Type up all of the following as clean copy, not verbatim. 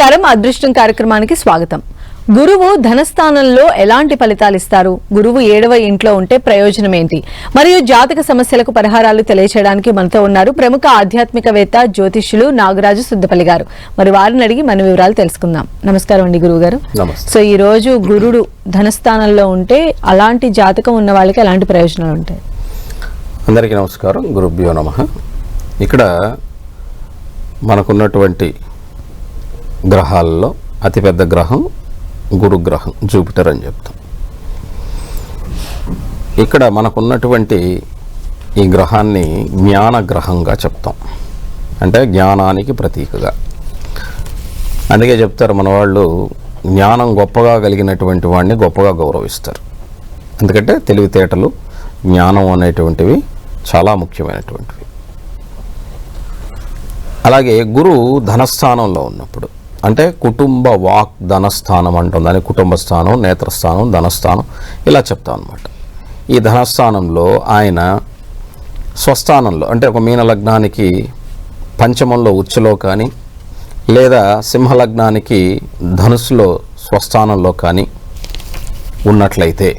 నమస్కారం. అదృష్టం కార్యక్రమానికి స్వాగతం. గురువు ధనస్థానంలో ఎలాంటి ఫలితాలు ఇస్తారు, గురువు 7వ ఇంట్లో ఉంటే ప్రయోజనం ఏంటి, మరియు జాతక సమస్యలకు పరిహారాలు తెలియచేయడానికి మనతో ఉన్నారు ప్రముఖ ఆధ్యాత్మికవేత్త జ్యోతిష్యులు నాగరాజు సుద్దపల్లి గారు. మరి వారిని అడిగి మన వివరాలు తెలుసుకుందాం. నమస్కారం అండి గురువు గారు. సో ఈ రోజు గురుడు ధనస్థానంలో ఉంటే అలాంటి జాతకం ఉన్న వాళ్ళకి ఎలాంటి ప్రయోజనాలు ఉంటాయి? అందరికీ నమస్కారం. గురుభ్యో నమః. ఇక్కడ మనకున్నటువంటి గ్రహాల్లో అతిపెద్ద గ్రహం గురుగ్రహం, జూపిటర్ అని చెప్తాం. ఇక్కడ మనకున్నటువంటి ఈ గ్రహాన్ని జ్ఞాన గ్రహంగా చెప్తాం, అంటే జ్ఞానానికి ప్రతీకగా. అందుకే చెప్తారు మన వాళ్ళు, జ్ఞానం గొప్పగా కలిగినటువంటి వాడిని గొప్పగా గౌరవిస్తారు. ఎందుకంటే తెలివితేటలు, జ్ఞానం అనేటువంటివి చాలా ముఖ్యమైనటువంటివి. అలాగే గురువు ధనస్థానంలో ఉన్నప్పుడు, అంటే కుటుంబ వాక్ ధనస్థానం అంటుంది, అని కుటుంబ స్థానం, నేత్రస్థానం, ధనస్థానం ఇలా చెప్తాం అనమాట. ఈ ధనస్థానంలో ఆయన స్వస్థానంలో, అంటే ఒక మీన లగ్నానికి పంచమంలో ఉచ్చులో కానీ, లేదా సింహలగ్నానికి ధనుస్సులో స్వస్థానంలో కానీ ఉన్నట్లయితే,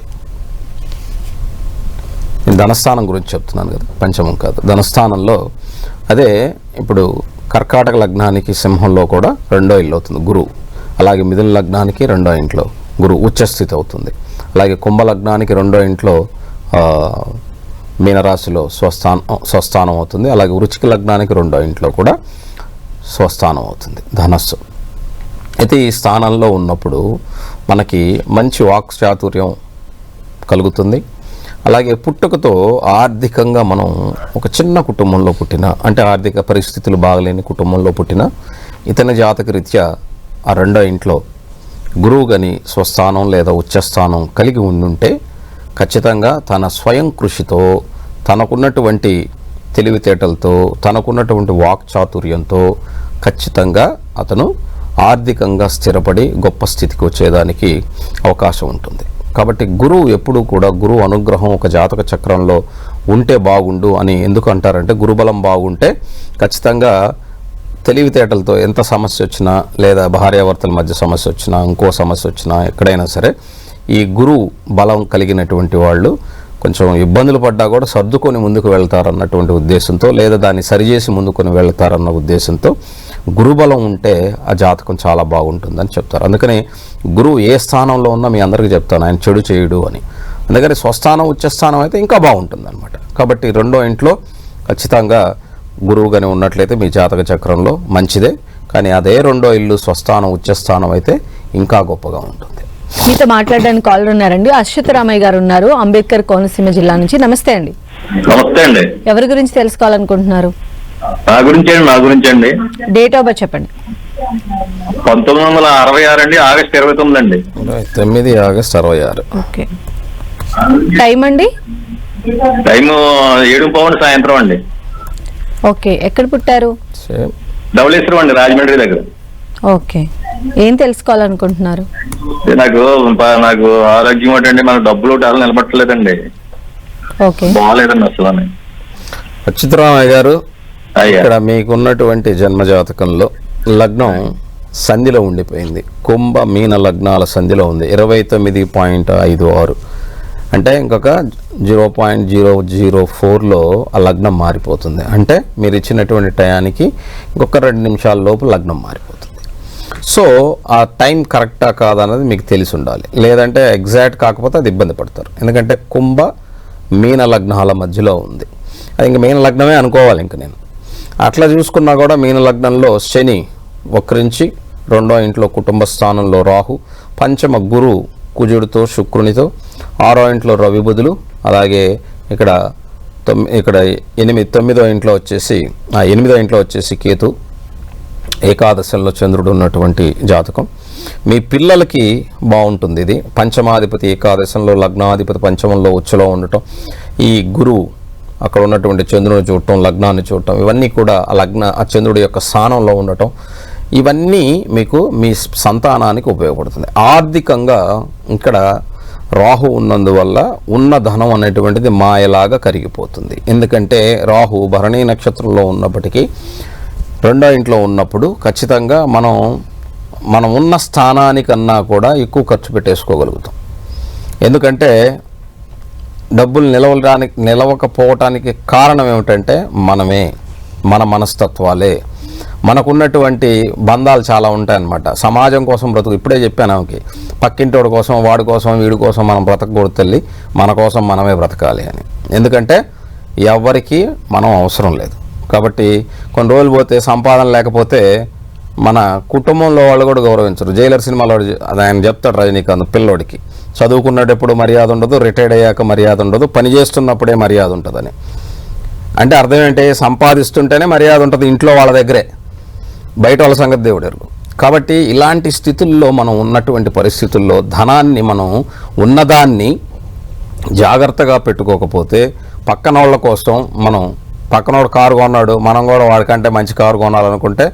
నేను ధనస్థానం గురించి చెప్తున్నాను కదా, పంచమం కాదు, ధనస్థానంలో. అదే ఇప్పుడు కర్కాటక లగ్నానికి సింహంలో కూడా 2వ ఇల్లు అవుతుంది గురువు. అలాగే మిథున లగ్నానికి 2వ ఇంట్లో గురువు ఉచ్చస్థితి అవుతుంది. అలాగే కుంభ లగ్నానికి 2వ ఇంట్లో మీనరాశిలో స్వస్థానం అవుతుంది. అలాగే వృశ్చిక లగ్నానికి 2వ ఇంట్లో కూడా స్వస్థానం అవుతుంది ధనస్సు. అయితే ఈ స్థానంలో ఉన్నప్పుడు మనకి మంచి వాక్ చాతుర్యం కలుగుతుంది. అలాగే పుట్టుకతో ఆర్థికంగా మనం ఒక చిన్న కుటుంబంలో పుట్టిన, అంటే ఆర్థిక పరిస్థితులు బాగలేని కుటుంబంలో పుట్టిన ఇతని జాతక రీత్యా ఆ 2వ ఇంట్లో గురువు గని స్వస్థానం లేదా ఉచ్చస్థానం కలిగి ఉండుంటే, ఖచ్చితంగా తన స్వయం కృషితో, తనకున్నటువంటి తెలివితేటలతో, తనకున్నటువంటి వాక్ చాతుర్యంతో ఖచ్చితంగా అతను ఆర్థికంగా స్థిరపడి గొప్ప స్థితికి వచ్చేదానికి అవకాశం ఉంటుంది. కాబట్టి గురువు ఎప్పుడూ కూడా, గురువు అనుగ్రహం ఒక జాతక చక్రంలో ఉంటే బాగుండు అని ఎందుకు అంటారంటే, గురుబలం బాగుంటే ఖచ్చితంగా తెలివితేటలతో ఎంత సమస్య వచ్చినా, లేదా భార్యాభర్తల మధ్య సమస్య వచ్చినా, ఇంకో సమస్య వచ్చినా, ఎక్కడైనా సరే ఈ గురువు బలం కలిగినటువంటి వాళ్ళు కొంచెం ఇబ్బందులు పడ్డా కూడా సర్దుకొని ముందుకు వెళ్తారన్నటువంటి ఉద్దేశంతో, లేదా దాన్ని సరిచేసి ముందుకొని వెళ్తారన్న ఉద్దేశంతో గురుబలం ఉంటే ఆ జాతకం చాలా బాగుంటుందని చెప్తారు. అందుకని గురువు ఏ స్థానంలో ఉన్నా మీ అందరికీ చెప్తాను, ఆయన చెడు చేయడు అని. అందుకని స్వస్థానం, ఉచ్చస్థానం అయితే ఇంకా బాగుంటుంది అనమాట. కాబట్టి 2వ ఇంట్లో ఖచ్చితంగా గురువు కానీ ఉన్నట్లయితే మీ జాతక చక్రంలో మంచిదే. కానీ అదే 2వ ఇల్లు స్వస్థానం, ఉచ్చస్థానం అయితే ఇంకా గొప్పగా ఉంటుంది. మీతో మాట్లాడడానికి కాలర్ ఉన్నారండి. అశ్వత్థరామయ్య గారు ఉన్నారు, అంబేద్కర్ కోనసీమ జిల్లా నుంచి. నమస్తే అండి. నమస్తే అండి. ఎవరి గురించి తెలుసుకోవాలనుకుంటున్నారు? నా గురించి అండి. డేట్ ఆఫ్ బర్త్ చెప్పండి. 1966 అండి, ఆగస్ట్ 29 అండి. 9 ఆగస్ట్ 66. ఓకే. టైం అండి? టైము 7:15 సాయంత్రం అండి. ఓకే. ఎక్కడ పుట్టారు? ధవళేశ్వరం అండి, రాజమండ్రి దగ్గర. ఓకే. ఏం తెలుసుకోవాలనుకుంటున్నారు? నాకు ఆరోగ్యం ఏంటండి, మన డబ్బులు అసలు నిలబట్టలేదండి. ఓకే. బాగాలేదండి అసలు. అచ్యుతరామయ్య గారు, ఇక్కడ మీకున్నటువంటి జన్మజాతకంలో లగ్నం సంధిలో ఉండిపోయింది. కుంభ మీన లగ్నాల సంధిలో ఉంది. 29.56, అంటే ఇంకొక 0.004లో ఆ లగ్నం మారిపోతుంది. అంటే మీరు ఇచ్చినటువంటి టయానికి ఇంకొక 2 నిమిషాల లోపు లగ్నం మారిపోతుంది. సో ఆ టైం కరెక్టా కాదా అన్నది మీకు తెలిసి ఉండాలి. లేదంటే ఎగ్జాక్ట్ కాకపోతే అది ఇబ్బంది పడతారు. ఎందుకంటే కుంభ మీన లగ్నాల మధ్యలో ఉంది. అది ఇంక మీన లగ్నమే అనుకోవాలి. ఇంక నేను అట్లా చూసుకున్నా కూడా మీన లగ్నంలో శని వక్రించి 2వ ఇంట్లో కుటుంబ స్థానంలో రాహు, పంచమ గురు కుజుడితో శుక్రునితో, 6వ ఇంట్లో రవి బుధులు, అలాగే ఇక్కడ 9వ ఇంట్లో వచ్చేసి కేతు, ఏకాదశంలో చంద్రుడు ఉన్నటువంటి జాతకం. మీ పిల్లలకి బాగుంటుంది. ఇది పంచమాధిపతి ఏకాదశంలో, లగ్నాధిపతి పంచమంలో ఉచ్చులో ఉండటం, ఈ గురువు అక్కడ ఉన్నటువంటి చంద్రుని చూడటం, లగ్నాన్ని చూడటం, ఇవన్నీ కూడా ఆ చంద్రుడి యొక్క స్థానంలో ఉండటం, ఇవన్నీ మీకు మీ సంతానానికి ఉపయోగపడుతుంది. ఆర్థికంగా ఇక్కడ రాహు ఉన్నందువల్ల ఉన్న ధనం అనేటువంటిది మాయలాగా కరిగిపోతుంది. ఎందుకంటే రాహు భరణీ నక్షత్రంలో ఉన్నప్పటికీ 2వ ఇంట్లో ఉన్నప్పుడు ఖచ్చితంగా మనం మనం ఉన్న స్థానానికన్నా కూడా ఎక్కువ ఖర్చు పెట్టేసుకోగలుగుతాం. ఎందుకంటే డబ్బులు నిలవకపోవటానికి కారణం ఏమిటంటే మనమే, మన మనస్తత్వాలే. మనకున్నటువంటి బంధాలు చాలా ఉంటాయన్నమాట. సమాజం కోసం బ్రతుకు, ఇప్పుడే చెప్పాను ఆమెకి, పక్కింటోడి కోసం, వాడి కోసం, వీడి కోసం మనం బ్రతకూడదు తల్లి, మన కోసం మనమే బ్రతకాలి అని. ఎందుకంటే ఎవరికి మనం అవసరం లేదు. కాబట్టి కొన్ని రోజులు పోతే సంపాదన లేకపోతే మన కుటుంబంలో వాళ్ళు కూడా గౌరవించరు. జైలర్ సినిమాలో ఆయన చెప్తాడు రజనీకాంత్, పిల్లోడికి చదువుకున్నప్పుడు మర్యాద ఉండదు, రిటైర్డ్ అయ్యాక మర్యాద ఉండదు, పని చేస్తున్నప్పుడే మర్యాద ఉంటుందని. అంటే అర్థం ఏంటి, సంపాదిస్తుంటేనే మర్యాద ఉంటుంది ఇంట్లో వాళ్ళ దగ్గరే, బయట వాళ్ళ సంగతి దేవుడు ఎరుగు. కాబట్టి ఇలాంటి స్థితుల్లో మనం ఉన్నటువంటి పరిస్థితుల్లో ధనాన్ని మనం ఉన్నదాన్ని జాగ్రత్తగా పెట్టుకోకపోతే పక్కన వాళ్ళ కోసం మనం, పక్కనోడు కారు కొన్నాడు, మనం కూడా వాడికంటే మంచి కారు కొనాలనుకుంటే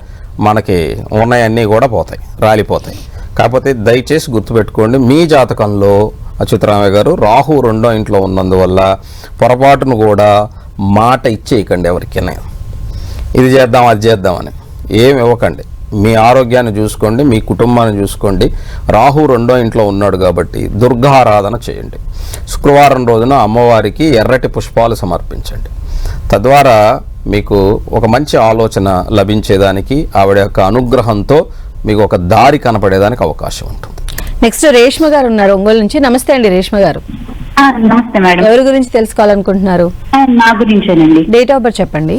మనకి ఉన్నాయన్నీ కూడా పోతాయి, రాలిపోతాయి. కాకపోతే దయచేసి గుర్తుపెట్టుకోండి, మీ జాతకంలో అచ్యుతరామయ్య గారు రాహు 2వ ఇంట్లో ఉన్నందువల్ల పొరపాటును కూడా మాట ఇచ్చేయకండి ఎవరికైనా, ఇది చేద్దాం అది చేద్దామని ఏమి ఇవ్వకండి. మీ ఆరోగ్యాన్ని చూసుకోండి, మీ కుటుంబాన్ని చూసుకోండి. రాహు 2వ ఇంట్లో ఉన్నాడు కాబట్టి దుర్గారాధన చేయండి. శుక్రవారం రోజున అమ్మవారికి ఎర్రటి పుష్పాలు సమర్పించండి. తద్వారా మీకు ఒక మంచి ఆలోచన లభించేదానికి, ఆవిడ యొక్క అనుగ్రహంతో మీకు ఒక దారి కనపడేదానికి అవకాశం ఉంటుంది. నెక్స్ట్ రేష్మ గారు ఉన్నారు ఒంగోలు నుంచి. నమస్తే అండి రేష్మ గారు. నమస్తే మేడం. ఎవరి గురించి తెలుసుకోవాలనుకుంటున్నారు? నా గురించేనండి. డేట్ ఆఫ్ బర్త్ చెప్పండి.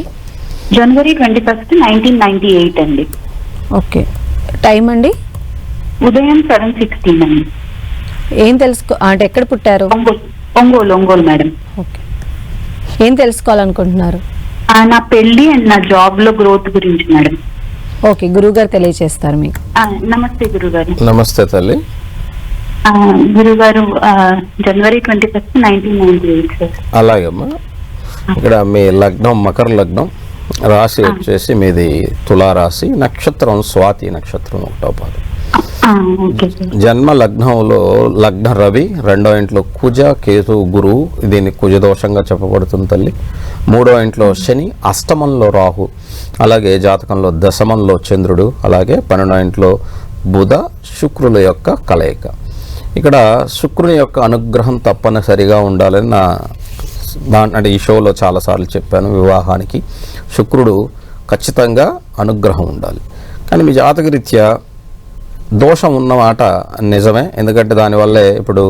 జనవరి 21, 1998 అండి. ఓకే. టైం అండి? ఉదయం 7:16 అండి. ఏం అంటే ఎక్కడ పుట్టారు? ఒంగోలు మేడం. ఓకే. ఏం తెలుసుకోవాలనుకుంటున్నారు? నా పెళ్లి అండ్ నా జాబ్ లో గ్రోత్ గురించి మేడం. ఓకే, గురువు గారు తెలియజేస్తారు మీకు. నమస్తే గురుగారు. నమస్తే తల్లి. గురుగారు, జనవరి 21, 1998 సార్. అలాగేమ్మా. ఇక్కడ మీ లగ్నం మకర లగ్నం, రాశి వచ్చేసి మీది తులారాశి, నక్షత్రం స్వాతి నక్షత్రం 1వ పాదం. జన్మ లగ్నంలో లగ్న రవి, 2వ ఇంట్లో కుజ, కేతు, గురువు, దీన్ని కుజదోషంగా చెప్పబడుతుంది తల్లి. 3వ ఇంట్లో శని, అష్టమంలో రాహు, అలాగే జాతకంలో దశమంలో చంద్రుడు, అలాగే 12వ ఇంట్లో బుధ శుక్రుల యొక్క కలయిక. ఇక్కడ శుక్రుని యొక్క అనుగ్రహం తప్పనిసరిగా ఉండాలని అంటే ఈ షోలో చాలాసార్లు చెప్పాను. వివాహానికి శుక్రుడు ఖచ్చితంగా అనుగ్రహం ఉండాలి. కానీ మీ జాతకరీత్యా దోషం ఉన్నమాట నిజమే. ఎందుకంటే దానివల్లే ఇప్పుడు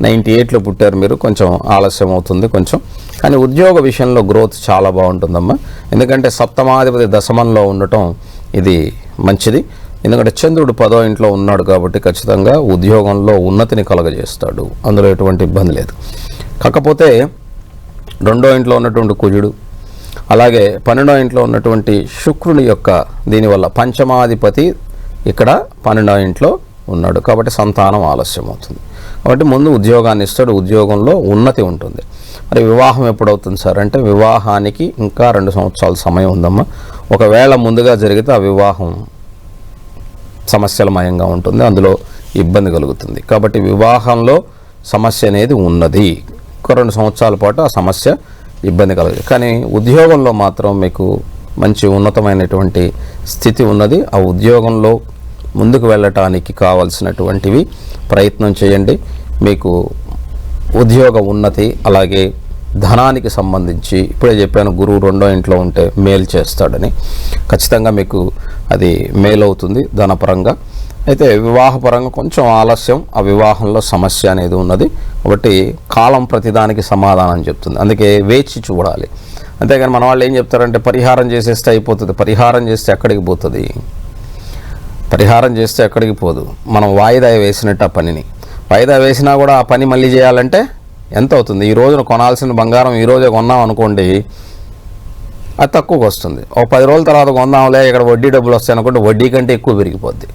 98లో పుట్టారు మీరు, కొంచెం ఆలస్యం అవుతుంది కొంచెం. కానీ ఉద్యోగ విషయంలో గ్రోత్ చాలా బాగుంటుందమ్మా. ఎందుకంటే సప్తమాధిపతి దశమంలో ఉండటం ఇది మంచిది. ఎందుకంటే చంద్రుడు 10వ ఇంట్లో ఉన్నాడు కాబట్టి ఖచ్చితంగా ఉద్యోగంలో ఉన్నతిని కలగజేస్తాడు, అందులో ఎటువంటి ఇబ్బంది లేదు. కాకపోతే 2వ ఇంట్లో ఉన్నటువంటి కుజుడు, అలాగే 12వ ఇంట్లో ఉన్నటువంటి శుక్రుని యొక్క దీనివల్ల పంచమాధిపతి ఇక్కడ 12వ ఇంట్లో ఉన్నాడు కాబట్టి సంతానం ఆలస్యం అవుతుంది. కాబట్టి ముందు ఉద్యోగాన్ని ఇస్తాడు, ఉద్యోగంలో ఉన్నతి ఉంటుంది. మరి వివాహం ఎప్పుడవుతుంది సార్ అంటే వివాహానికి ఇంకా 2 సంవత్సరాల సమయం ఉందమ్మా. ఒకవేళ ముందుగా జరిగితే ఆ వివాహం సమస్యలమయంగా ఉంటుంది, అందులో ఇబ్బంది కలుగుతుంది. కాబట్టి వివాహంలో సమస్య అనేది ఉన్నది. ఒక 2 సంవత్సరాల పాటు ఆ సమస్య ఇబ్బంది కలుగుతుంది. కానీ ఉద్యోగంలో మాత్రం మీకు మంచి ఉన్నతమైనటువంటి స్థితి ఉన్నది. ఆ ఉద్యోగంలో ముందుకు వెళ్ళటానికి కావాల్సినటువంటివి ప్రయత్నం చేయండి. మీకు ఉద్యోగ ఉన్నతి, అలాగే ధనానికి సంబంధించి ఇప్పుడే చెప్పాను, గురువు 2వ ఇంట్లో ఉంటే మేలు చేస్తాడని. ఖచ్చితంగా మీకు అది మేలు అవుతుంది ధనపరంగా. అయితే వివాహపరంగా కొంచెం ఆలస్యం, ఆ వివాహంలో సమస్య అనేది ఉన్నది. కాబట్టి కాలం ప్రతిదానికి సమాధానం చెప్తుంది, అందుకే వేచి చూడాలి. అంతేగాని మన వాళ్ళు ఏం చెప్తారంటే పరిహారం చేసేస్తే అయిపోతుంది. పరిహారం చేస్తే ఎక్కడికి పోతుంది? పరిహారం చేస్తే ఎక్కడికి పోదు. మనం వాయిదా వేసినట్టు ఆ పనిని వాయిదా వేసినా కూడా ఆ పని మళ్ళీ చేయాలంటే ఎంత అవుతుంది? ఈ రోజున కొనాల్సిన బంగారం ఈరోజే కొన్నాం అనుకోండి, అది తక్కువకి వస్తుంది. ఒక 10 రోజుల తర్వాత కొందాంలే, ఇక్కడ వడ్డీ డబ్బులు వస్తాయి అనుకుంటే వడ్డీ కంటే ఎక్కువ పెరిగిపోద్ది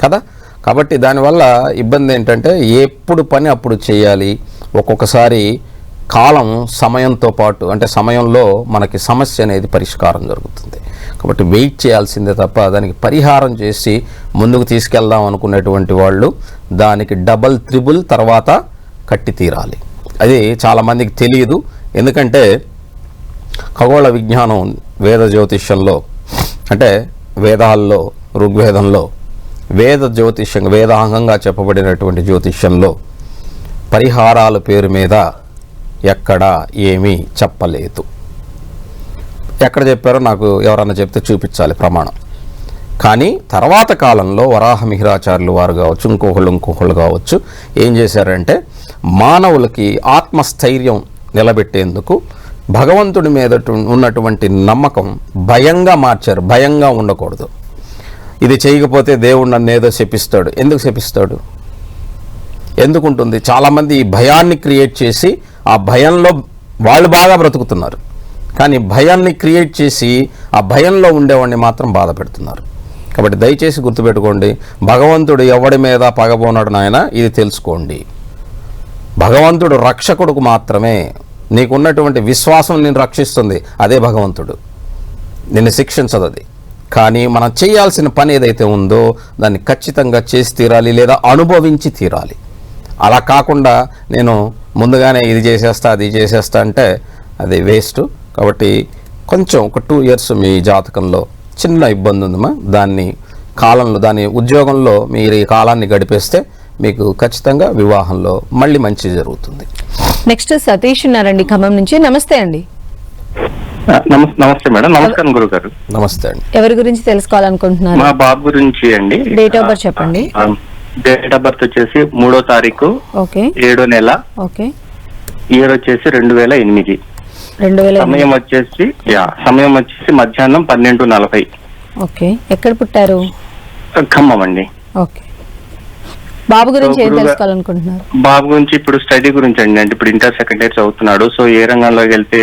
కదా. కాబట్టి దానివల్ల ఇబ్బంది ఏంటంటే ఎప్పుడు పని అప్పుడు చేయాలి. ఒక్కొక్కసారి కాలం సమయంతో పాటు, అంటే సమయంలో మనకి సమస్య అనేది పరిష్కారం జరుగుతుంది. కాబట్టి వెయిట్ చేయాల్సిందే తప్ప దానికి పరిహారం చేసి ముందుకు తీసుకెళ్దాం అనుకునేటువంటి వాళ్ళు దానికి డబల్ త్రిబుల్ తర్వాత కట్టి తీరాలి. అది చాలామందికి తెలియదు. ఎందుకంటే ఖగోళ విజ్ఞానం, వేద జ్యోతిష్యంలో, అంటే వేదాల్లో, ఋగ్వేదంలో వేదాంగంగా చెప్పబడినటువంటి జ్యోతిష్యంలో పరిహారాల పేరు మీద ఎక్కడ ఏమీ చెప్పలేదు. ఎక్కడ చెప్పారో నాకు ఎవరన్నా చెప్తే చూపించాలి ప్రమాణం. కానీ తర్వాత కాలంలో వరాహ మిహిరాచార్యులు వారు కావచ్చు, ఇంకొకళ్ళు కావచ్చు, ఏం చేశారంటే మానవులకి ఆత్మస్థైర్యం నిలబెట్టేందుకు భగవంతుడి మీద ఉన్నటువంటి నమ్మకం భయంగా మార్చారు. భయంగా ఉండకూడదు, ఇది చేయకపోతే దేవుడు నన్ను ఏదో శపిస్తాడు. ఎందుకు శపిస్తాడు? ఎందుకుంటుంది? చాలామంది ఈ భయాన్ని క్రియేట్ చేసి ఆ భయంలో వాళ్ళు బాగా బ్రతుకుతున్నారు. కానీ భయాన్ని క్రియేట్ చేసి ఆ భయంలో ఉండేవాడిని మాత్రం బాధ పెడుతున్నారు. కాబట్టి దయచేసి గుర్తుపెట్టుకోండి, భగవంతుడు ఎవడి మీద పగబోనాడు నాయన, ఇది తెలుసుకోండి. భగవంతుడు రక్షకుడుకు మాత్రమే. నీకున్నటువంటి విశ్వాసం నిన్ను రక్షిస్తుంది, అదే భగవంతుడు. నిన్ను శిక్షించదు అది. కానీ మనం చేయాల్సిన పని ఏదైతే ఉందో దాన్ని ఖచ్చితంగా చేసి తీరాలి, లేదా అనుభవించి తీరాలి. అలా కాకుండా నేను ముందుగానే ఇది చేసేస్తా అది చేసేస్తా అంటే అది వేస్ట్. కాబట్టి కొంచెం ఒక 2 years మీ జాతకంలో చిన్న ఇబ్బంది ఉందమ్మా. దాని ఉద్యోగంలో మీరు ఈ కాలాన్ని గడిపేస్తే మీకు ఖచ్చితంగా వివాహంలో మళ్ళీ మంచి జరుగుతుంది. నెక్స్ట్ సతీష్ ఉన్నారండి ఖమ్మం నుంచి. నమస్తే అండి. నమస్తే మేడం. నమస్కారం గురుగారు. నమస్తే అండి. ఎవరి గురించి తెలుసుకోవాలనుకుంటున్నారు? మా బాబు గురించి అండి. డేట్ ఆఫ్ బర్త్ చెప్పండి. డేట్ ఆఫ్ బర్త్ వచ్చేసి 3వ తారీఖు ఓకే 7వ నెల, ఓకే ఇయర్ వచ్చేసి 2008, సమయం వచ్చేసి మధ్యాహ్నం 12:40. ఓకే. ఎక్కడ పుట్టారు? ఖమ్మం అండి. ఓకే. బాబు గురించి ఏం తెలుసుకోవాలనుకుంటున్నారు? బాబు గురించి ఇప్పుడు స్టడీ గురించి అండి. అంటే ఇప్పుడు ఇంటర్ సెకండ్ ఇయర్ చదువుతున్నాడు. సో ఏ రంగంలోకి వెళ్తే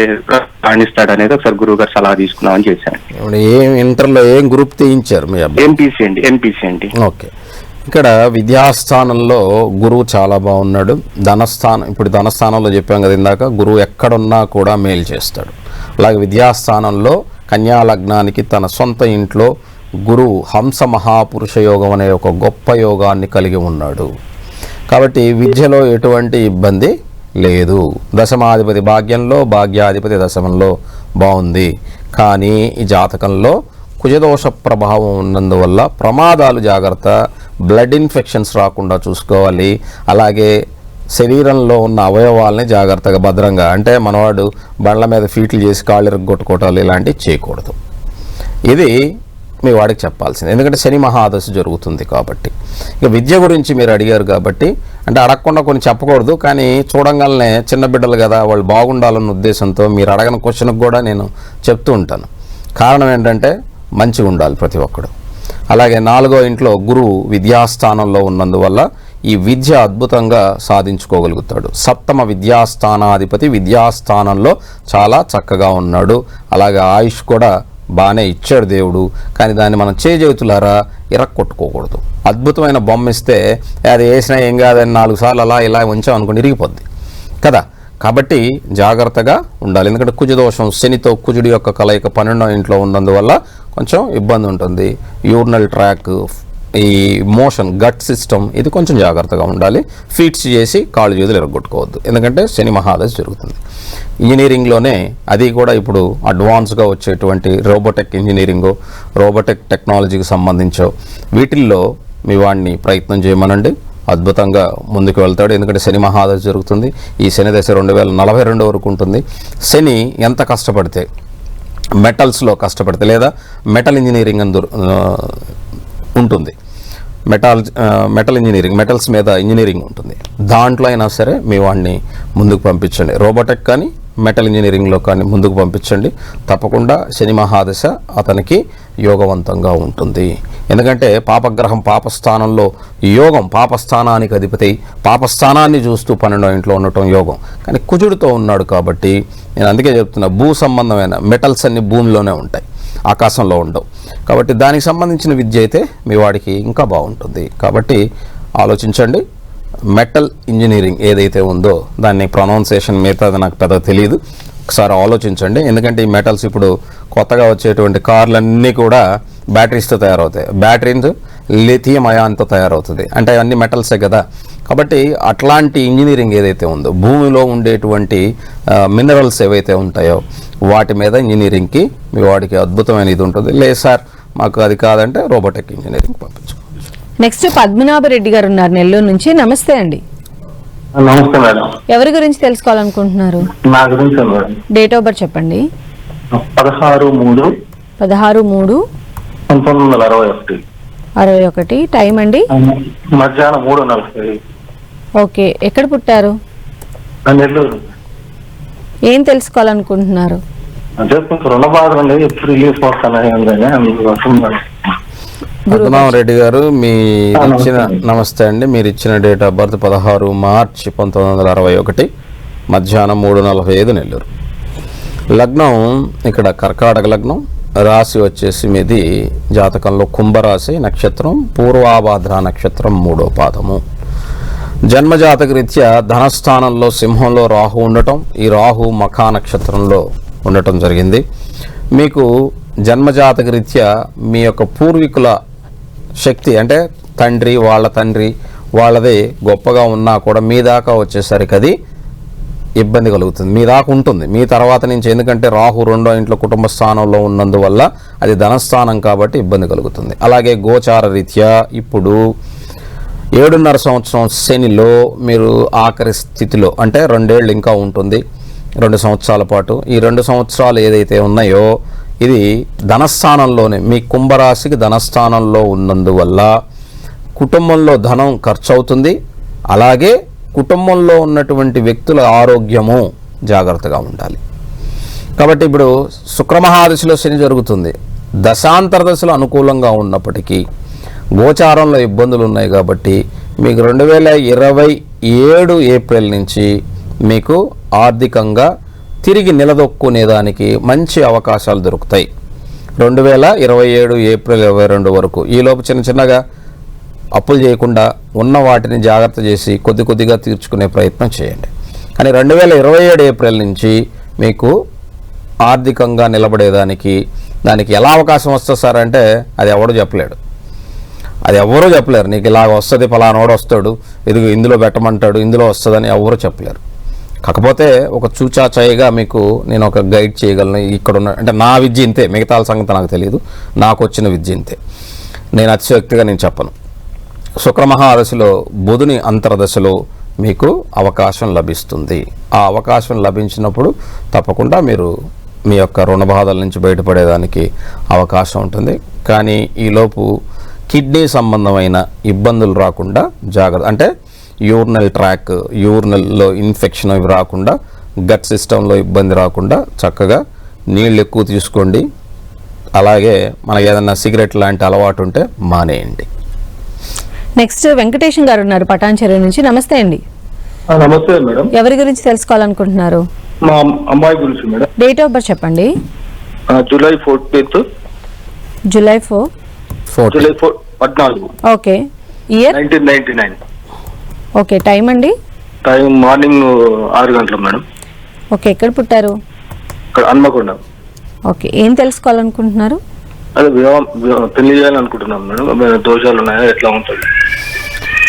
రాణిస్తాడు అనేది ఒకసారి గురువు గారు సలహా తీసుకున్నామని చేశాను. ఇంటర్లో ఏం గ్రూప్ తీయించారు మీ అబ్బాయి? ఎంపీసీ అండి. ఓకే. ఇక్కడ విద్యాస్థానంలో గురువు చాలా బాగున్నాడు. ఇప్పుడు ధనస్థానంలో చెప్పాం కదా ఇందాక, గురువు ఎక్కడున్నా కూడా మేలు చేస్తాడు. అలాగే విద్యాస్థానంలో కన్యా లగ్నానికి తన సొంత ఇంట్లో గురువు హంస మహాపురుష యోగం అనే ఒక గొప్ప యోగాన్ని కలిగి ఉన్నాడు. కాబట్టి విద్యలో ఎటువంటి ఇబ్బంది లేదు. దశమాధిపతి భాగ్యంలో, భాగ్యాధిపతి దశమంలో బాగుంది. కానీ ఈ జాతకంలో కుజదోష ప్రభావం ఉన్నందువల్ల ప్రమాదాలు జాగ్రత్త. బ్లడ్ ఇన్ఫెక్షన్స్ రాకుండా చూసుకోవాలి. అలాగే శరీరంలో ఉన్న అవయవాల్ని జాగ్రత్తగా భద్రంగా, అంటే మనవాడు బండ్ల మీద ఫీట్లు చేసి కాళ్ళు ఇరగొట్టుకోవటాలు ఇలాంటివి చేయకూడదు. ఇది మీ వాడికి చెప్పాల్సింది, ఎందుకంటే శని మహాదశ జరుగుతుంది కాబట్టి. ఇక విద్య గురించి మీరు అడిగారు కాబట్టి, అంటే అడగకుండా కొన్ని చెప్పకూడదు, కానీ చూడంగానే చిన్న బిడ్డలు కదా వాళ్ళు బాగుండాలన్న ఉద్దేశంతో మీరు అడగని క్వశ్చన్కి కూడా నేను చెప్తూ ఉంటాను. కారణం ఏంటంటే మంచిగా ఉండాలి ప్రతి ఒక్కడు. అలాగే 4వ ఇంట్లో గురువు విద్యాస్థానంలో ఉన్నందువల్ల ఈ విద్య అద్భుతంగా సాధించుకోగలుగుతాడు. 7వ విద్యాస్థానాధిపతి విద్యాస్థానంలో చాలా చక్కగా ఉన్నాడు. అలాగే ఆయుష్ కూడా బాగానే ఇచ్చాడు దేవుడు. కానీ దాన్ని మనం చేజేతులారా ఇరక్కొట్టుకోకూడదు. అద్భుతమైన బొమ్మ ఇస్తే అది వేసినా ఏం కాదని 4 సార్లు అలా ఇలా ఉంచాం అనుకోండి, ఇరిగిపోద్ది కదా. కాబట్టి జాగ్రత్తగా ఉండాలి. ఎందుకంటే కుజదోషం, శనితో కుజుడి యొక్క కలయిక 12వ ఇంట్లో ఉన్నందువల్ల కొంచెం ఇబ్బంది ఉంటుంది. యూరినల్ ట్రాక్, ఈ మోషన్, గట్ సిస్టమ్, ఇది కొంచెం జాగ్రత్తగా ఉండాలి. ఫీట్స్ చేసి కాళ్ళు చేతులు ఎరగొట్టుకోవద్దు, ఎందుకంటే శని మహాదశ జరుగుతుంది. ఇంజనీరింగ్లోనే అది కూడా ఇప్పుడు అడ్వాన్స్గా వచ్చేటువంటి రోబోటెక్ ఇంజనీరింగు, రోబోటెక్ టెక్నాలజీకి సంబంధించో వీటిల్లో మీ వాడిని ప్రయత్నం చేయమనండి. అద్భుతంగా ముందుకు వెళ్తాడు. ఎందుకంటే శని మహాదశ జరుగుతుంది. ఈ శని దశ 2042 వరకు ఉంటుంది. శని ఎంత కష్టపడితే, మెటల్స్లో కష్టపడితే, లేదా మెటల్ ఇంజనీరింగ్ అని ఉంటుంది, మెటల్ ఇంజనీరింగ్, మెటల్స్ మీద ఇంజనీరింగ్ ఉంటుంది, దాంట్లో అయినా సరే మీ వాడిని ముందుకు పంపించండి. రోబోటెక్ కానీ మెటల్ ఇంజనీరింగ్లో కానీ ముందుకు పంపించండి. తప్పకుండా శని మహాదశ అతనికి యోగవంతంగా ఉంటుంది. ఎందుకంటే పాపగ్రహం పాపస్థానంలో యోగం, పాపస్థానానికి అధిపతి, పాపస్థానాన్ని చూస్తూ 12వ ఇంట్లో ఉండటం యోగం. కానీ కుజుడితో ఉన్నాడు కాబట్టి నేను అందుకే చెప్తున్నా, భూ సంబంధమైన మెటల్స్ అన్ని భూమిలోనే ఉంటాయి, ఆకాశంలో ఉండవు. కాబట్టి దానికి సంబంధించిన విద్య అయితే మీ వాడికి ఇంకా బాగుంటుంది. కాబట్టి ఆలోచించండి. మెటల్ ఇంజనీరింగ్ ఏదైతే ఉందో దాన్ని ప్రొనౌన్సియేషన్ మిగతాది నాకు పెద్ద తెలియదు, ఒకసారి ఆలోచించండి. ఎందుకంటే ఈ మెటల్స్ ఇప్పుడు కొత్తగా వచ్చేటువంటి కార్లన్నీ కూడా బ్యాటరీస్తో తయారవుతాయి. బ్యాటరీస్ లిథియం అయాన్తో తయారవుతుంది, అంటే అన్ని మెటల్సే కదా. కాబట్టి అట్లాంటి ఇంజనీరింగ్ ఏదైతే ఉందో, భూమిలో ఉండేటువంటి మినరల్స్ ఏవైతే ఉంటాయో వాటి మీద ఇంజనీరింగ్కి మీ వాడికి అద్భుతమైన ఇది ఉంటుంది. లేదు సార్ మాకు అది కాదంటే రోబోటెక్ ఇంజనీరింగ్ పంపించుకోవచ్చు. నెక్స్ట్ పద్మనాభరెడ్డి గారు ఉన్నారు నెల్లూరు నుంచి. నమస్తే అండి. నమస్తే మేడం. ఎవరి గురించి తెలుసుకోవాలనుకుంటున్నారు? నా గురించి మేడం. డేట్ ఆఫ్ బర్త్ చెప్పండి. 16/3/1961. టైం అండి? మధ్యాహ్నం 3:40. ఓకే, ఎక్కడ పుట్టారు? నెల్లూరు. ఏం తెలుసుకోవాలనుకుంటున్నారు? అదే రుణ బాధలు ఉండేది, ఎప్పుడు రిలీఫ్ వస్తున్నాయి అందుకోసం. పద్మనాభరెడ్డి గారు నమస్తే అండి. మీరు ఇచ్చిన డేట్ ఆఫ్ బర్త్ 16 మార్చి 1961, మధ్యాహ్నం 3:45 నెల్లూరు. లగ్నం ఇక్కడ కర్కాటక లగ్నం, రాశి వచ్చేసి మీది జాతకంలో కుంభరాశి, నక్షత్రం పూర్వాభాద్ర నక్షత్రం 3వ పాదము. జన్మజాతక రీత్యా ధనస్థానంలో సింహంలో రాహు ఉండటం, ఈ రాహు మఖా నక్షత్రంలో ఉండటం జరిగింది. మీకు జన్మజాతక రీత్యా మీ యొక్క పూర్వీకుల శక్తి అంటే తండ్రి వాళ్ళదే గొప్పగా ఉన్నా కూడా మీ దాకా వచ్చేసరికి అది ఇబ్బంది కలుగుతుంది. మీ దాకా ఉంటుంది, మీ తర్వాత నుంచి. ఎందుకంటే రాహు 2వ ఇంట్లో కుటుంబ స్థానంలో ఉన్నందువల్ల అది ధనస్థానం కాబట్టి ఇబ్బంది కలుగుతుంది. అలాగే గోచార రీత్యా ఇప్పుడు 7.5 సంవత్సరం శనిలో మీరు ఆఖరి స్థితిలో, అంటే 2 ఏళ్ళు ఇంకా ఉంటుంది, 2 సంవత్సరాల పాటు. ఈ 2 సంవత్సరాలు ఏదైతే ఉన్నాయో ఇది ధనస్థానంలోనే, మీ కుంభరాశికి ధనస్థానంలో ఉన్నందువల్ల కుటుంబంలో ధనం ఖర్చు అవుతుంది. అలాగే కుటుంబంలో ఉన్నటువంటి వ్యక్తుల ఆరోగ్యము జాగ్రత్తగా ఉండాలి. కాబట్టి ఇప్పుడు శుక్రమహాదశలో శని జరుగుతుంది. దశాంతర దశలో అనుకూలంగా ఉన్నప్పటికీ గోచారంలో ఇబ్బందులు ఉన్నాయి కాబట్టి మీకు 2027 ఏప్రిల్ నుంచి మీకు ఆర్థికంగా తిరిగి నిలదొక్కునేదానికి మంచి అవకాశాలు దొరుకుతాయి. 2027 ఏప్రిల్ 22 వరకు ఈలోపు చిన్నగా అప్పులు చేయకుండా ఉన్న వాటిని జాగ్రత్త చేసి కొద్దిగా తీర్చుకునే ప్రయత్నం చేయండి. కానీ 2027 ఏప్రిల్ నుంచి మీకు ఆర్థికంగా నిలబడేదానికి దానికి ఎలా అవకాశం వస్తుంది సార్ అంటే అది ఎవడో చెప్పలేడు. అది ఎవరూ చెప్పలేరు. నీకు ఇలాగ వస్తుంది, ఫలానోడు వస్తాడు, ఇది ఇందులో పెట్టమంటాడు, ఇందులో వస్తుందని ఎవరూ చెప్పలేరు. కాకపోతే ఒక చూచాచాయిగా మీకు నేను ఒక గైడ్ చేయగలను. ఇక్కడున్న అంటే నా విద్య ఇంతే, మిగతా సంగతి నాకు తెలియదు, నాకు వచ్చిన విద్య ఇంతే. నేను అతిశయోక్తిగా నేను చెప్పను. శుక్రమహాదశలో బుధుని అంతర్దశలో మీకు అవకాశం లభిస్తుంది. ఆ అవకాశం లభించినప్పుడు తప్పకుండా మీరు మీ యొక్క రుణ బాధల నుంచి బయటపడేదానికి అవకాశం ఉంటుంది. కానీ ఈలోపు కిడ్నీ సంబంధమైన ఇబ్బందులు రాకుండా జాగ్రత్త, అంటే యూరినల్ ట్రాక్, యూరినల్లో ఇన్ఫెక్షన్ అవి రాకుండా, గట్ సిస్టంలో ఇబ్బంది రాకుండా చక్కగా నీళ్ళు ఎక్కువ తీసుకోండి. అలాగే మనకి ఏదైనా సిగరెట్ లాంటి అలవాటు ఉంటే మానేయండి. నెక్స్ట్ వెంకటేశం గారు ఉన్నారు పటాన్చెరు నుంచి. నమస్తే అండి. నమస్తే మేడం. ఎవరి గురించి తెలుసుకోవాలనుకుంటున్నారు? మా అమ్మాయి గురించి మేడం. డేట్ ఆఫ్ బర్త్ చెప్పండి. July 14th. July 14. Okay. Year 1999. Okay. Time అండి? టైం మార్నింగ్ 6 గంటలు మేడం. ఓకే. ఎక్కడ పుట్టారు? ఇక్కడ హన్మకొండ. ఓకే. ఏం తెలుసుకోవాలనుకుంటున్నారు? అదే పెళ్లి చేయాలనుకుంటున్నాం మేడం. దోషాలు ఉన్నాయా, ఎట్లా ఉంటుంది?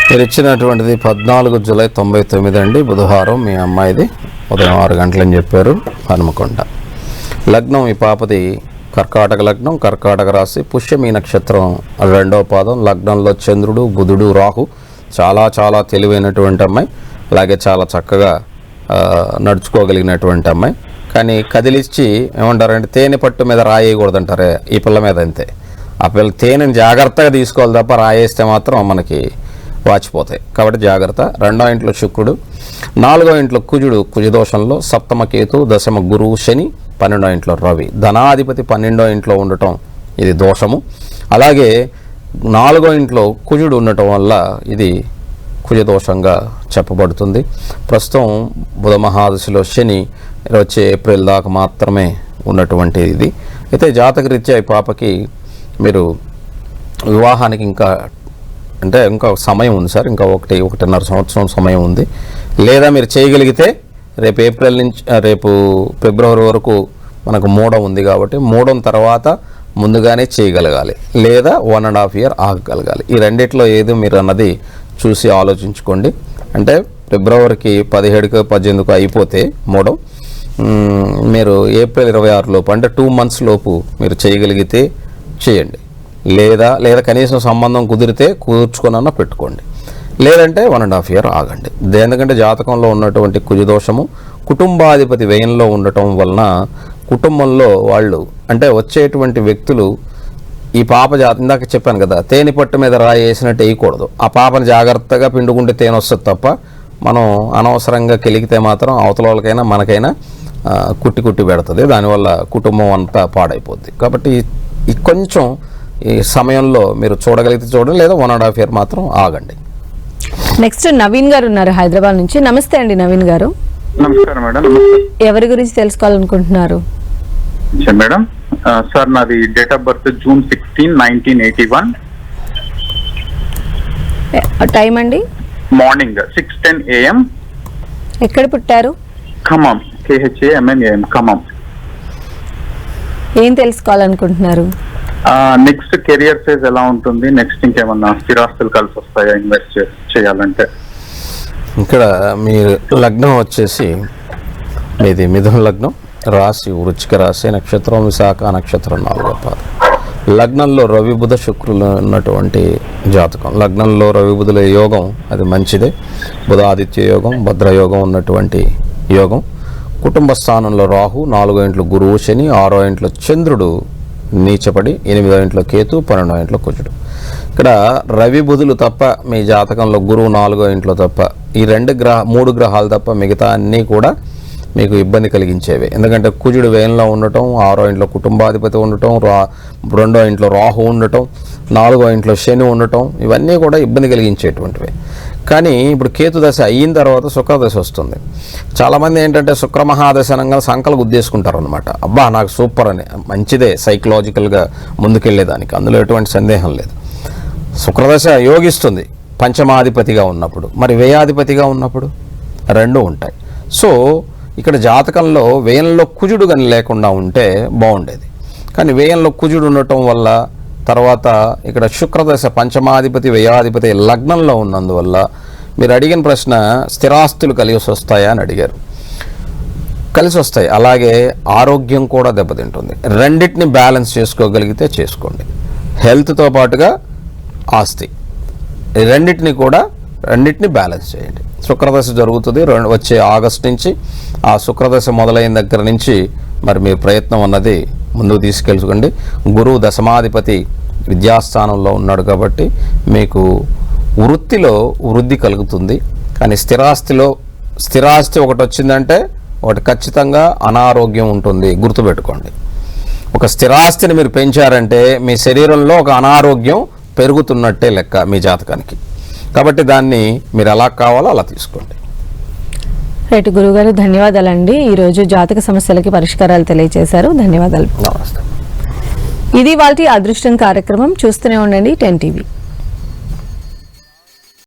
మీరు ఇచ్చినటువంటిది 14 జూలై 99 అండి, బుధవారం. మీ అమ్మాయిది ఉదయం 6 గంటలని చెప్పారు, హనుమకొండ. లగ్నం ఈ పాపది కర్కాటక లగ్నం, కర్కాటక రాశి, పుష్యమి నక్షత్రం 2వ పాదం. లగ్నంలో చంద్రుడు, బుధుడు, రాహు. చాలా తెలివైనటువంటి అమ్మాయి, అలాగే చాలా చక్కగా నడుచుకోగలిగినటువంటి అమ్మాయి. కానీ కదిలిచ్చి ఏమంటారంటే తేనె పట్టు మీద రాయేయకూడదంటారే, ఈ పిల్ల మీద అంతే. ఆ పిల్ల తేనెని జాగ్రత్తగా తీసుకోవాలి తప్ప రాయేస్తే మాత్రం మనకి వాచిపోతాయి. కాబట్టి జాగ్రత్త. 2వ ఇంట్లో శుక్రుడు, 4వ ఇంట్లో కుజుడు, కుజదోషంలో, 7వ కేతు, 10వ గురువు శని, 12వ ఇంట్లో రవి. ధనాధిపతి 12వ ఇంట్లో ఉండటం ఇది దోషము. అలాగే 4వ ఇంట్లో కుజుడు ఉండటం వల్ల ఇది కుజదోషంగా చెప్పబడుతుంది. ప్రస్తుతం బుధ మహాదశలో శని వచ్చే ఏప్రిల్ దాకా మాత్రమే ఉన్నటువంటి ఇది. అయితే జాతకరీత్యా ఈ పాపకి మీరు వివాహానికి ఇంకా సమయం ఉంది సార్, ఇంకా 1.5 సంవత్సరం సమయం ఉంది. లేదా మీరు చేయగలిగితే రేపు ఏప్రిల్ నుంచి రేపు ఫిబ్రవరి వరకు మనకు మూడం ఉంది కాబట్టి మూడం తర్వాత ముందుగానే చేయగలగాలి, లేదా 1.5 year ఆగగలగాలి. ఈ రెండిట్లో ఏదో మీరు అన్నది చూసి ఆలోచించుకోండి. అంటే ఫిబ్రవరికి 17కు 18కు అయిపోతే మూడం, మీరు ఏప్రిల్ 26 లోపు అంటే 2 months లోపు మీరు చేయగలిగితే చేయండి. లేదా కనీసం సంబంధం కుదిరితే కూర్చుకొనన్నా పెట్టుకోండి, లేదంటే 1.5 year ఆగండి. ఎందుకంటే జాతకంలో ఉన్నటువంటి కుజదోషము కుటుంబాధిపతి వ్యయంలో ఉండటం వలన కుటుంబంలో వాళ్ళు అంటే వచ్చేటువంటి వ్యక్తులు ఈ పాప ఇందాక చెప్పాను కదా, తేనె పట్టు మీద రాయి వేసినట్టు వేయకూడదు. ఆ పాపను జాగ్రత్తగా పిండుకుంటే తేనె వస్తుంది తప్ప మనం అనవసరంగా కెలిగితే మాత్రం అవతల వాళ్ళకైనా మనకైనా కుట్టి పెడుతుంది. దానివల్ల కుటుంబం అంతా పాడైపోద్ది. కాబట్టి ఈ కొంచెం ఈ సమయంలో మీరు చూడగలిగితే చూడండి, లేదా 1.5 year మాత్రం ఆగండి. నెక్స్ట్ నవీన్ గారు ఉన్నారు హైదరాబాద్ నుంచి. నమస్తే అండి నవీన్ గారు. నమస్కారం మేడం. ఎవరి గురించి తెలుసుకోవాలనుకుంటున్నారు? మేడం సార్ నాది date of birth June 16, 1981. Time అండి? Morning 6:10 AM. ఎక్కడ పుట్టారు? ఖమ్మం, KHAMNAM ఖమ్మం. ఏం తెలుసుకోవాలనుకుంటున్నారు? నెక్స్ట్ కెరియర్ ఫేజ్ ఎలా ఉంటుంది, నెక్స్ట్ ఇంకేమన్నా స్థిరాస్తులు కలిసి వస్తాయా ఇన్వెస్ట్ చేయాలంటే? ఇక్కడ మీ లగ్నం వచ్చేసి మీది మిథున లగ్నం, రాశి వృశ్చిక రాశి, నక్షత్రం విశాఖ, నక్షత్రం 4వ పాదం. లగ్నంలో రవి బుధ శుక్రులు ఉన్నటువంటి జాతకం. లగ్నంలో రవి బుధుల యోగం అది మంచిదే. బుధాదిత్య యోగం, భద్రయోగం ఉన్నటువంటి యోగం. కుటుంబ స్థానంలో రాహు, 4వ ఇంట్లో గురువు శని, 6వ ఇంట్లో చంద్రుడు నీచపడి, 8వ ఇంట్లో కేతు, 12వ ఇంట్లో కుజుడు. ఇక్కడ రవి బుధులు తప్ప మీ జాతకంలో గురువు 4వ ఇంట్లో తప్ప ఈ 3 గ్రహాలు తప్ప మిగతా అన్నీ కూడా మీకు ఇబ్బంది కలిగించేవి. ఎందుకంటే కుజుడు వ్యయంలో ఉండటం, 6వ ఇంట్లో కుటుంబాధిపతి ఉండటం, 2వ ఇంట్లో రాహు ఉండటం, 4వ ఇంట్లో శని ఉండటం, ఇవన్నీ కూడా ఇబ్బంది కలిగించేటువంటివి. కానీ ఇప్పుడు కేతు దశ అయిన తర్వాత శుక్రదశ వస్తుంది. చాలామంది ఏంటంటే శుక్రమహాదశ అనగా సంకలు గుద్దేసుకుంటారు అనమాట. అబ్బా నాకు సూపర్ అని, మంచిదే సైకలాజికల్గా ముందుకెళ్ళేదానికి, అందులో ఎటువంటి సందేహం లేదు. శుక్రదశ యోగిస్తుంది పంచమాధిపతిగా ఉన్నప్పుడు, మరి వ్యయాధిపతిగా ఉన్నప్పుడు రెండూ ఉంటాయి. సో ఇక్కడ జాతకంలో వ్యయంలో కుజుడు కానీ లేకుండా ఉంటే బాగుండేది. కానీ వ్యయంలో కుజుడు ఉండటం వల్ల తర్వాత ఇక్కడ శుక్రదశ పంచమాధిపతి వ్యయాధిపతి లగ్నంలో ఉన్నందువల్ల మీరు అడిగిన ప్రశ్న స్థిరాస్తులు కలిసి వస్తాయా అని అడిగారు. కలిసి వస్తాయి. అలాగే ఆరోగ్యం కూడా దెబ్బతింటుంది. రెండింటిని బ్యాలెన్స్ చేసుకోగలిగితే చేసుకోండి. హెల్త్తో పాటుగా ఆస్తి, రెండింటిని బ్యాలెన్స్ చేయండి. శుక్రదశ జరుగుతుంది వచ్చే ఆగస్టు నుంచి. ఆ శుక్రదశ మొదలైన దగ్గర నుంచి మరి మీ ప్రయత్నం అన్నది ముందుకు తీసుకెళ్ళుకోండి. గురువు దశమాధిపతి విద్యాస్థానంలో ఉన్నాడు కాబట్టి మీకు వృత్తిలో వృద్ధి కలుగుతుంది. కానీ స్థిరాస్తి ఒకటి వచ్చిందంటే ఒకటి ఖచ్చితంగా అనారోగ్యం ఉంటుంది, గుర్తుపెట్టుకోండి. ఒక స్థిరాస్తిని మీరు పెంచారంటే మీ శరీరంలో ఒక అనారోగ్యం పెరుగుతున్నట్టే లెక్క మీ జాతకానికి. కాబట్టి దాన్ని మీరు ఎలా కావాలో అలా తీసుకోండి. రైట్ గురుగారు, ధన్యవాదాలండి. ఈరోజు జాతక సమస్యలకి పరిష్కారాలు తెలియజేశారు. ధన్యవాదాలు. నమస్తే. ఇది వాటి అదృష్టం కార్యక్రమం. చూస్తూనే ఉండండి 10 TV.